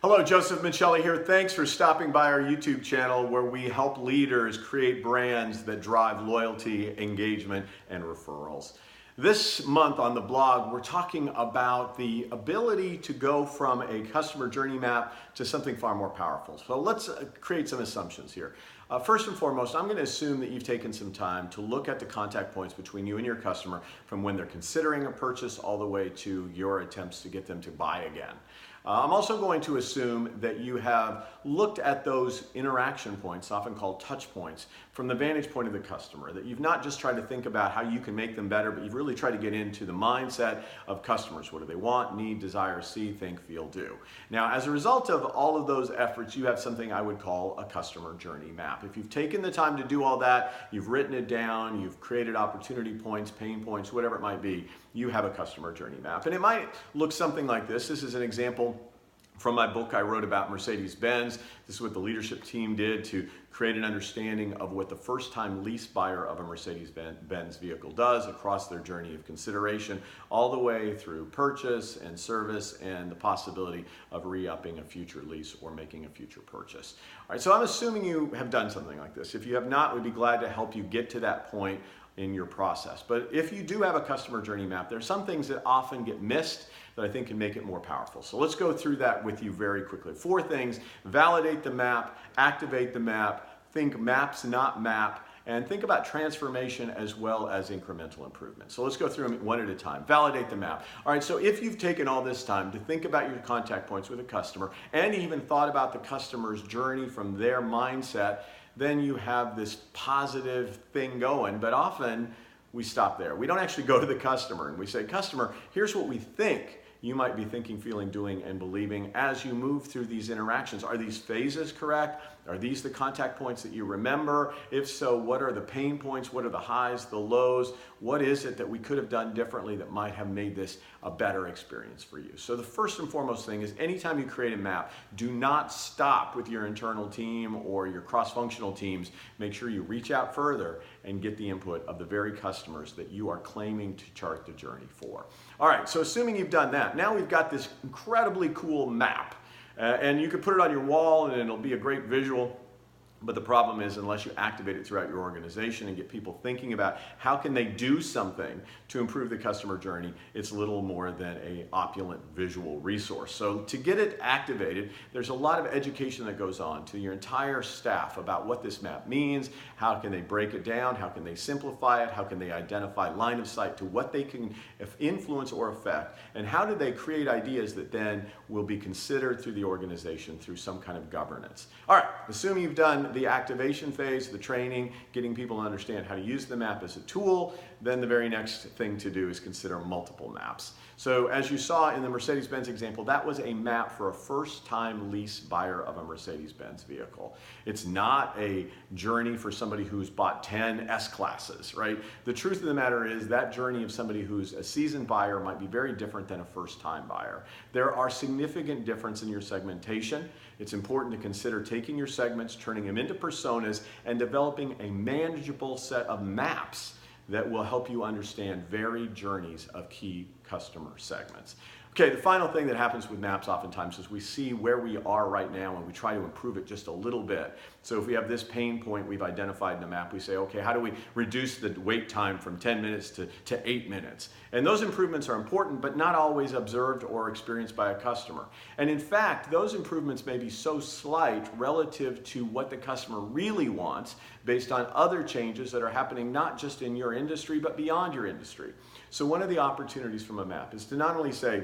Hello, Joseph Michelli here. Thanks for stopping by our YouTube channel where we help leaders create brands that drive loyalty, engagement, and referrals. This month on the blog, we're talking about the ability to go from a customer journey map to something far more powerful. So let's create some assumptions here. First and foremost, I'm going to assume that you've taken some time to look at the contact points between you and your customer from when they're considering a purchase all the way to your attempts to get them to buy again. I'm also going to assume that you have looked at those interaction points, often called touch points, from the vantage point of the customer, that you've not just tried to think about how you can make them better, but you've really tried to get into the mindset of customers. What do they want, need, desire, see, think, feel, do? Now, as a result of all of those efforts, you have something I would call a customer journey map. If you've taken the time to do all that, you've written it down, you've created opportunity points, pain points, whatever it might be, you have a customer journey map. And it might look something like this. This is an example from my book I wrote about Mercedes-Benz. This is what the leadership team did to create an understanding of what the first-time lease buyer of a Mercedes-Benz vehicle does across their journey of consideration, all the way through purchase and service and the possibility of re-upping a future lease or making a future purchase. All right, so I'm assuming you have done something like this. If you have not, we'd be glad to help you get to that point in your process. But if you do have a customer journey map, there are some things that often get missed that I think can make it more powerful. So let's go through that with you very quickly. 4 things: validate the map, activate the map, think maps, not map, and think about transformation as well as incremental improvement. So let's go through them one at a time. Validate the map. All right, so if you've taken all this time to think about your contact points with a customer and even thought about the customer's journey from their mindset, then you have this positive thing going. But often we stop there. We don't actually go to the customer and we say, customer, here's what we think you might be thinking, feeling, doing, and believing as you move through these interactions. Are these phases correct? Are these the contact points that you remember? If so, what are the pain points? What are the highs, the lows? What is it that we could have done differently that might have made this a better experience for you? So the first and foremost thing is, anytime you create a map, do not stop with your internal team or your cross-functional teams. Make sure you reach out further and get the input of the very customers that you are claiming to chart the journey for. All right, so assuming you've done that, now we've got this incredibly cool map. And you can put it on your wall and it'll be a great visual. But the problem is, unless you activate it throughout your organization and get people thinking about how can they do something to improve the customer journey, it's little more than an opulent visual resource. So to get it activated, there's a lot of education that goes on to your entire staff about what this map means, how can they break it down, how can they simplify it, how can they identify line of sight to what they can influence or affect, and how do they create ideas that then will be considered through the organization through some kind of governance. All right, assuming you've done the activation phase, the training, getting people to understand how to use the map as a tool, then the very next thing to do is consider multiple maps. So as you saw in the Mercedes-Benz example, that was a map for a first-time lease buyer of a Mercedes-Benz vehicle. It's not a journey for somebody who's bought 10 S-classes, right? The truth of the matter is that journey of somebody who's a seasoned buyer might be very different than a first-time buyer. There are significant differences in your segmentation. It's important to consider taking your segments, turning them into personas, and developing a manageable set of maps that will help you understand varied journeys of key customer segments. Okay, the final thing that happens with maps oftentimes is we see where we are right now and we try to improve it just a little bit. So if we have this pain point we've identified in the map, we say, okay, how do we reduce the wait time from 10 minutes to 8 minutes? And those improvements are important, but not always observed or experienced by a customer. And in fact, those improvements may be so slight relative to what the customer really wants based on other changes that are happening not just in your industry, but beyond your industry. So one of the opportunities from a map is to not only say,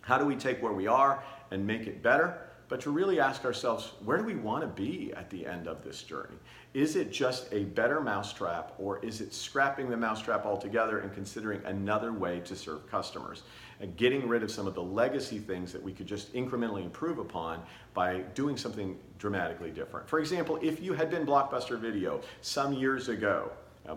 how do we take where we are and make it better, but to really ask ourselves, where do we want to be at the end of this journey? Is it just a better mousetrap, or is it scrapping the mousetrap altogether and considering another way to serve customers? And getting rid of some of the legacy things that we could just incrementally improve upon by doing something dramatically different. For example, if you had been Blockbuster Video some years ago,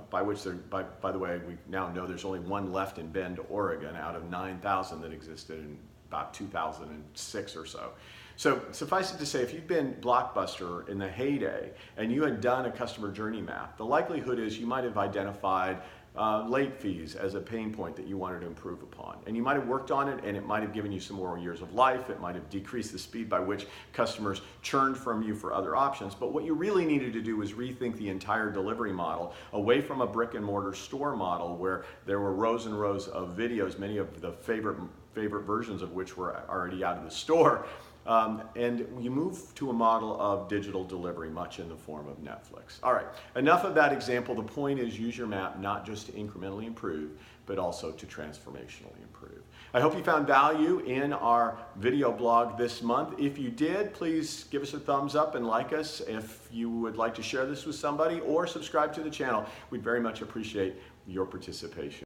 by the way, we now know there's only one left in Bend, Oregon, out of 9,000 that existed in about 2006 or so. So suffice it to say, if you've been Blockbuster in the heyday and you had done a customer journey map, the likelihood is you might have identified late fees as a pain point that you wanted to improve upon. And you might have worked on it and it might have given you some more years of life. It might have decreased the speed by which customers churned from you for other options. But what you really needed to do was rethink the entire delivery model away from a brick and mortar store model where there were rows and rows of videos, many of the favorite versions of which were already out of the store. And you move to a model of digital delivery, much in the form of Netflix. All right, enough of that example. The point is use your map not just to incrementally improve, but also to transformationally improve. I hope you found value in our video blog this month. If you did, please give us a thumbs up and like us. If you would like to share this with somebody or subscribe to the channel, we'd very much appreciate your participation.